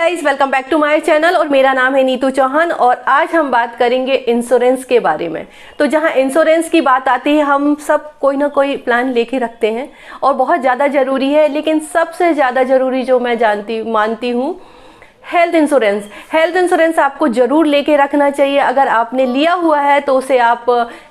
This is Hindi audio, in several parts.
Guys, welcome back to my channel और मेरा नाम है नीतू चौहान और आज हम बात करेंगे इंश्योरेंस के बारे में। तो जहां इंश्योरेंस की बात आती है, हम सब कोई ना कोई प्लान लेके रखते हैं और बहुत ज़्यादा ज़रूरी है, लेकिन सबसे ज़्यादा ज़रूरी जो मैं मानती हूँ हेल्थ इंश्योरेंस। हेल्थ इंश्योरेंस आपको ज़रूर लेके रखना चाहिए। अगर आपने लिया हुआ है तो उसे आप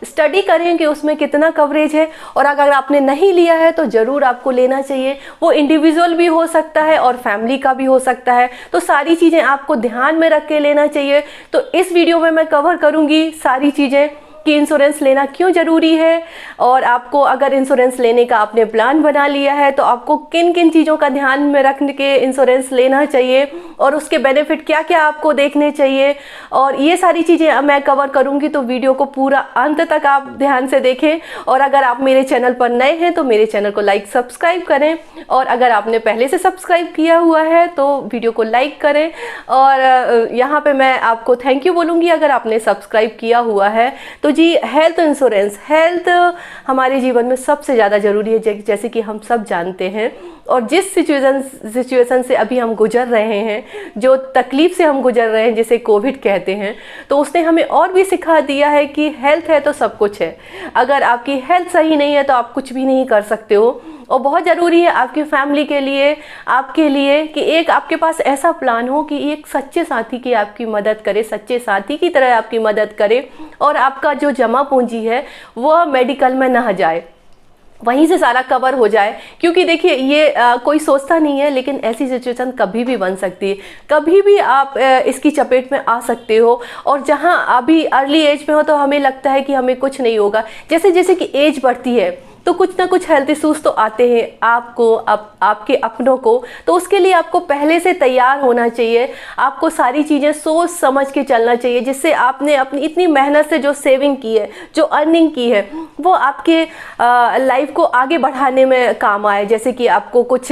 स्टडी करें कि उसमें कितना कवरेज है, और अगर आपने नहीं लिया है तो ज़रूर आपको लेना चाहिए। वो इंडिविजुअल भी हो सकता है और फैमिली का भी हो सकता है, तो सारी चीज़ें आपको ध्यान में रख के लेना चाहिए। तो इस वीडियो में मैं कवर करूँगी सारी चीज़ें कि इंश्योरेंस लेना क्यों ज़रूरी है, और आपको अगर इंश्योरेंस लेने का आपने प्लान बना लिया है तो आपको किन किन चीज़ों का ध्यान में रख के इंश्योरेंस लेना चाहिए और उसके बेनिफिट क्या क्या आपको देखने चाहिए, और ये सारी चीज़ें मैं कवर करूँगी। तो वीडियो को पूरा अंत तक आप ध्यान से देखें, और अगर आप मेरे चैनल पर नए हैं तो मेरे चैनल को लाइक सब्सक्राइब करें, और अगर आपने पहले से सब्सक्राइब किया हुआ है तो वीडियो को लाइक करें। और यहाँ पे मैं आपको थैंक यू बोलूँगी अगर आपने सब्सक्राइब किया हुआ है। तो जी, हेल्थ इंश्योरेंस, हेल्थ हमारे जीवन में सबसे ज़्यादा ज़रूरी है, जैसे कि हम सब जानते हैं। और जिस सिचुएशन से अभी हम गुजर रहे हैं, जो तकलीफ़ से हम गुजर रहे हैं जिसे कोविड कहते हैं, तो उसने हमें और भी सिखा दिया है कि हेल्थ है तो सब कुछ है। अगर आपकी हेल्थ सही नहीं है तो आप कुछ भी नहीं कर सकते हो। और बहुत ज़रूरी है आपकी फैमिली के लिए, आपके लिए, कि एक आपके पास ऐसा प्लान हो कि एक सच्चे साथी की आपकी मदद करे, सच्चे साथी की तरह आपकी मदद करे, और आपका जो जमा पूंजी है वह मेडिकल में ना जाए, वहीं से सारा कवर हो जाए। क्योंकि देखिए, ये कोई सोचता नहीं है, लेकिन ऐसी सिचुएशन कभी भी बन सकती है, कभी भी आप इसकी चपेट में आ सकते हो। और जहां अभी अर्ली एज में हो तो हमें लगता है कि हमें कुछ नहीं होगा, जैसे जैसे कि एज बढ़ती है तो कुछ ना कुछ हेल्थ इश्यूज तो आते हैं आपको, आपके अपनों को। तो उसके लिए आपको पहले से तैयार होना चाहिए, आपको सारी चीज़ें सोच समझ के चलना चाहिए, जिससे आपने अपनी इतनी मेहनत से जो सेविंग की है, जो अर्निंग की है, वो आपके लाइफ को आगे बढ़ाने में काम आए। जैसे कि आपको कुछ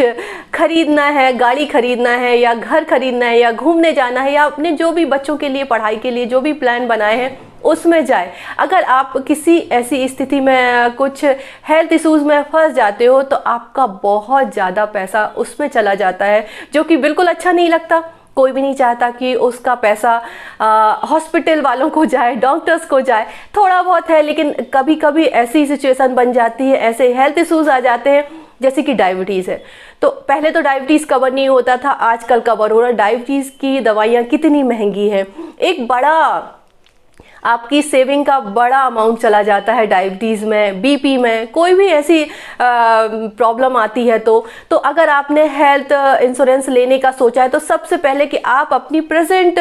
खरीदना है, गाड़ी खरीदना है, या घर खरीदना है, या घूमने जाना है, या अपने जो भी बच्चों के लिए पढ़ाई के लिए जो भी प्लान बनाए हैं उसमें जाए। अगर आप किसी ऐसी स्थिति में कुछ हेल्थ इश्यूज में फंस जाते हो तो आपका बहुत ज़्यादा पैसा उसमें चला जाता है, जो कि बिल्कुल अच्छा नहीं लगता। कोई भी नहीं चाहता कि उसका पैसा हॉस्पिटल वालों को जाए, डॉक्टर्स को जाए। थोड़ा बहुत है, लेकिन कभी कभी ऐसी सिचुएशन बन जाती है, ऐसे हेल्थ इश्यूज आ जाते हैं जैसे कि डायबिटीज़ है। तो पहले तो डायबिटीज़ कवर नहीं होता था, आजकल कवर हो रहा है। डायबिटीज़ की दवाइयाँ कितनी महंगी हैं, एक बड़ा आपकी सेविंग का बड़ा अमाउंट चला जाता है डायबिटीज़ में, बीपी में, कोई भी ऐसी प्रॉब्लम आती है। तो अगर आपने हेल्थ इंश्योरेंस लेने का सोचा है तो सबसे पहले कि आप अपनी प्रेजेंट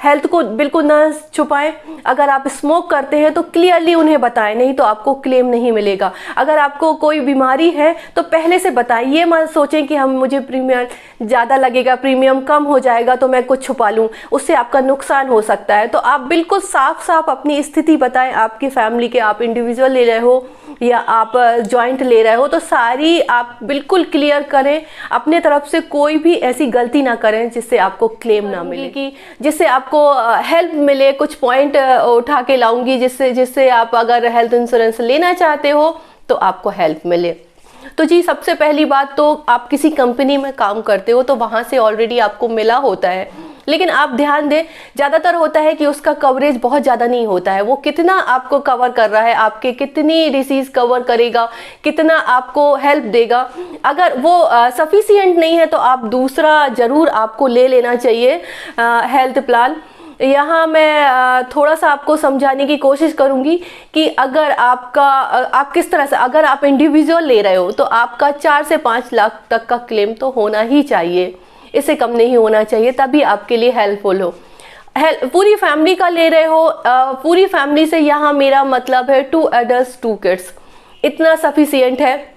हेल्थ को बिल्कुल ना छुपाएं। अगर आप स्मोक करते हैं तो क्लियरली उन्हें बताएं, नहीं तो आपको क्लेम नहीं मिलेगा। अगर आपको कोई बीमारी है तो पहले से बताएं, ये मत सोचें कि मुझे प्रीमियम ज़्यादा लगेगा, प्रीमियम कम हो जाएगा तो मैं कुछ छुपा लूँ, उससे आपका नुकसान हो सकता है। तो आप बिल्कुल साफ साफ अपनी स्थिति बताएं, आपकी फैमिली के, आप इंडिविजुअल ले रहे हो या आप जॉइंट ले रहे हो, तो सारी आप बिल्कुल क्लियर करें। अपने तरफ से कोई भी ऐसी गलती ना करें जिससे आपको क्लेम ना मिले, कि जिससे आपको हेल्प मिले। कुछ पॉइंट उठा के लाऊंगी जिससे आप अगर हेल्थ इंश्योरेंस लेना चाहते हो तो आपको हेल्प मिले। तो जी, सबसे पहली बात तो आप किसी कंपनी में काम करते हो तो वहाँ से ऑलरेडी आपको मिला होता है, लेकिन आप ध्यान दें, ज़्यादातर होता है कि उसका कवरेज बहुत ज़्यादा नहीं होता है। वो कितना आपको कवर कर रहा है, आपके कितनी डिसीज़ कवर करेगा, कितना आपको हेल्प देगा, अगर वो सफिशिएंट नहीं है तो आप दूसरा ज़रूर आपको ले लेना चाहिए हेल्थ प्लान। यहाँ मैं थोड़ा सा आपको समझाने की कोशिश करूँगी कि अगर आप किस तरह से, अगर आप इंडिविजुअल ले रहे हो तो आपका 4 से 5 लाख तक का क्लेम तो होना ही चाहिए, इससे कम नहीं होना चाहिए, तभी आपके लिए हेल्पफुल हो। पूरी फैमिली का ले रहे हो, पूरी फैमिली से यहाँ मेरा मतलब है 2 एडल्ट्स 2 किड्स, इतना सफिशियंट है।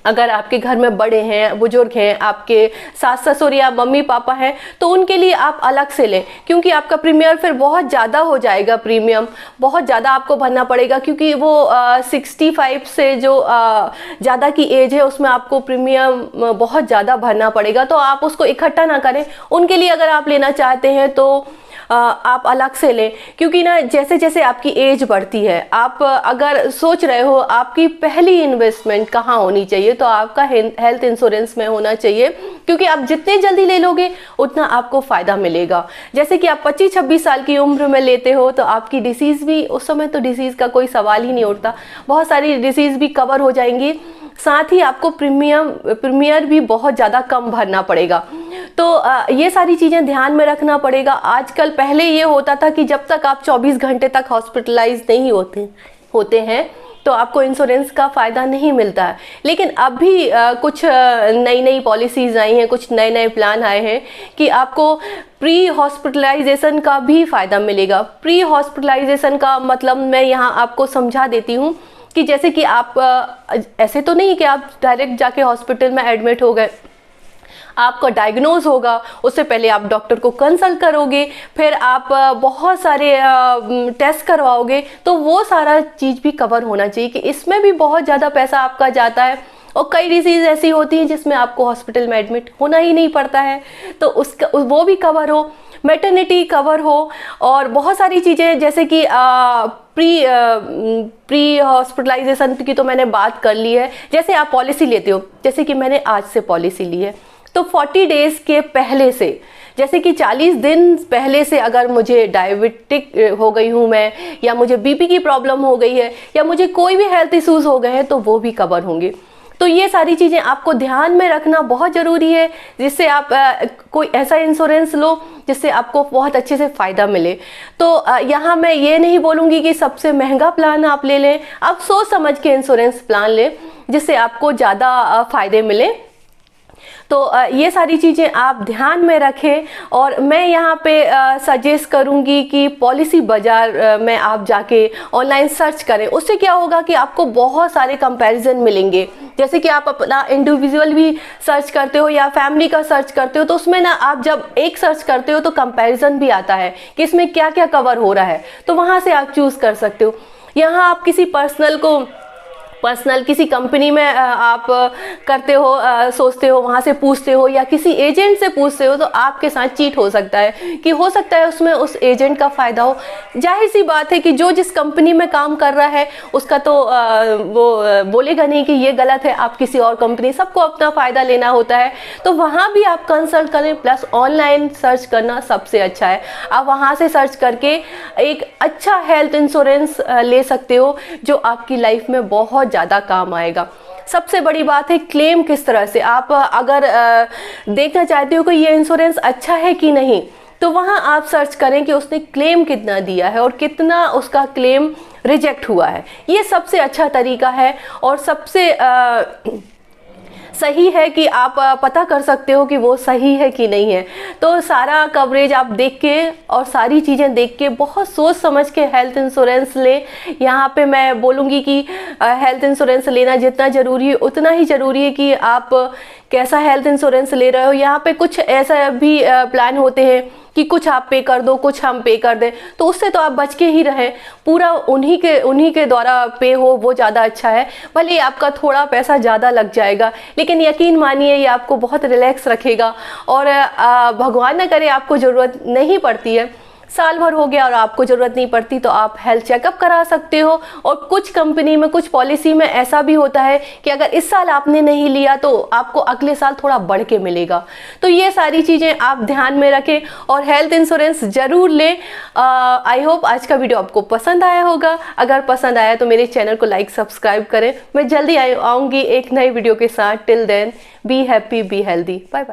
अगर आपके घर में बड़े हैं, बुजुर्ग हैं, आपके सास ससुर या मम्मी पापा हैं, तो उनके लिए आप अलग से लें, क्योंकि आपका प्रीमियम फिर बहुत ज़्यादा हो जाएगा। प्रीमियम बहुत ज़्यादा आपको भरना पड़ेगा, क्योंकि वो 65 से जो ज़्यादा की एज है उसमें आपको प्रीमियम बहुत ज़्यादा भरना पड़ेगा। तो आप उसको इकट्ठा ना करें। उनके लिए अगर आप लेना चाहते हैं तो आप अलग से लें, क्योंकि ना जैसे जैसे आपकी एज बढ़ती है, आप अगर सोच रहे हो आपकी पहली इन्वेस्टमेंट कहाँ होनी चाहिए, तो आपका हेल्थ इंश्योरेंस में होना चाहिए, क्योंकि आप जितने जल्दी ले लोगे उतना आपको फ़ायदा मिलेगा। जैसे कि आप 25-26 साल की उम्र में लेते हो तो आपकी डिसीज़ भी, उस समय तो डिसीज़ का कोई सवाल ही नहीं उठता, बहुत सारी डिसीज़ भी कवर हो जाएंगी, साथ ही आपको प्रीमियर भी बहुत ज़्यादा कम भरना पड़ेगा। तो ये सारी चीज़ें ध्यान में रखना पड़ेगा। आजकल, पहले ये होता था कि जब तक आप 24 घंटे तक हॉस्पिटलाइज नहीं होते हैं तो आपको इंश्योरेंस का फ़ायदा नहीं मिलता है, लेकिन अब भी कुछ नई नई पॉलिसीज़ आई हैं, कुछ नए नए प्लान आए हैं कि आपको प्री हॉस्पिटलाइजेशन का भी फ़ायदा मिलेगा। प्री हॉस्पिटलाइजेशन का मतलब मैं यहाँ आपको समझा देती हूँ कि जैसे कि आप ऐसे तो नहीं कि आप डायरेक्ट जाके हॉस्पिटल में एडमिट हो गए, आपका डायग्नोज होगा, उससे पहले आप डॉक्टर को कंसल्ट करोगे, फिर आप बहुत सारे टेस्ट करवाओगे, तो वो सारा चीज़ भी कवर होना चाहिए कि इसमें भी बहुत ज़्यादा पैसा आपका जाता है। और कई डिसीज़ ऐसी होती हैं जिसमें आपको हॉस्पिटल में एडमिट होना ही नहीं पड़ता है, तो उसका वो भी कवर हो, मैटरनिटी कवर हो, और बहुत सारी चीज़ें जैसे कि प्री हॉस्पिटलाइजेशन की तो मैंने बात कर ली है। जैसे आप पॉलिसी लेते हो, जैसे कि मैंने आज से पॉलिसी ली है, तो 40 डेज़ के पहले से, जैसे कि 40 दिन पहले से अगर मुझे डायबिटिक हो गई हूँ मैं, या मुझे बीपी की प्रॉब्लम हो गई है, या मुझे कोई भी हेल्थ इश्यूज़ हो गए हैं, तो वो भी कवर होंगे। तो ये सारी चीज़ें आपको ध्यान में रखना बहुत ज़रूरी है, जिससे आप कोई ऐसा इंश्योरेंस लो जिससे आपको बहुत अच्छे से फ़ायदा मिले। तो यहाँ मैं ये नहीं बोलूँगी कि सबसे महंगा प्लान आप ले लें, आप सोच समझ के इंश्योरेंस प्लान लें जिससे आपको ज़्यादा फ़ायदे मिले। तो ये सारी चीज़ें आप ध्यान में रखें, और मैं यहाँ पे सजेस्ट करूँगी कि पॉलिसी बाज़ार में आप जाके ऑनलाइन सर्च करें। उससे क्या होगा कि आपको बहुत सारे कंपैरिजन मिलेंगे। जैसे कि आप अपना इंडिविजुअल भी सर्च करते हो या फैमिली का सर्च करते हो, तो उसमें ना आप जब एक सर्च करते हो तो कंपैरिजन भी आता है कि इसमें क्या क्या कवर हो रहा है, तो वहाँ से आप चूज़ कर सकते हो। यहाँ आप किसी पर्सनल किसी कंपनी में आप करते हो, सोचते हो, वहाँ से पूछते हो, या किसी एजेंट से पूछते हो, तो आपके साथ चीट हो सकता है कि हो सकता है उसमें उस एजेंट का फ़ायदा हो। जाहिर सी बात है कि जो जिस कंपनी में काम कर रहा है उसका तो वो बोलेगा नहीं कि ये गलत है, आप किसी और कंपनी, सबको अपना फ़ायदा लेना होता है, तो वहाँ भी आप कंसल्ट करें। प्लस ऑनलाइन सर्च करना सबसे अच्छा है, आप वहाँ से सर्च करके एक अच्छा हेल्थ इंश्योरेंस ले सकते हो जो आपकी लाइफ में बहुत ज़्यादा काम आएगा। सबसे बड़ी बात है क्लेम किस तरह से, आप अगर देखना चाहते हो कि ये इंश्योरेंस अच्छा है कि नहीं, तो वहाँ आप सर्च करें कि उसने क्लेम कितना दिया है और कितना उसका क्लेम रिजेक्ट हुआ है। ये सबसे अच्छा तरीका है और सबसे सही है कि आप पता कर सकते हो कि वो सही है कि नहीं है। तो सारा कवरेज आप देख के और सारी चीज़ें देख के बहुत सोच समझ के हेल्थ इंश्योरेंस ले। यहाँ पे मैं बोलूँगी कि हेल्थ इंश्योरेंस लेना जितना ज़रूरी है उतना ही ज़रूरी है कि आप कैसा हेल्थ इंश्योरेंस ले रहे हो। यहाँ पे कुछ ऐसा भी प्लान होते हैं कि कुछ आप पे कर दो, कुछ हम पे कर दें, तो उससे तो आप बच के ही रहें। पूरा उन्हीं के द्वारा पे हो वो ज़्यादा अच्छा है। भले आपका थोड़ा पैसा ज़्यादा लग जाएगा, लेकिन यकीन मानिए ये आपको बहुत रिलैक्स रखेगा। और भगवान न करे आपको ज़रूरत नहीं पड़ती है, साल भर हो गया और आपको ज़रूरत नहीं पड़ती, तो आप हेल्थ चेकअप करा सकते हो। और कुछ कंपनी में, कुछ पॉलिसी में ऐसा भी होता है कि अगर इस साल आपने नहीं लिया तो आपको अगले साल थोड़ा बढ़ के मिलेगा। तो ये सारी चीज़ें आप ध्यान में रखें और हेल्थ इंश्योरेंस ज़रूर लें। आई होप आज का वीडियो आपको पसंद आया होगा। अगर पसंद आया तो मेरे चैनल को लाइक सब्सक्राइब करें। मैं जल्दी आऊँगी एक नए वीडियो के साथ। Till then be happy, be healthy, bye bye.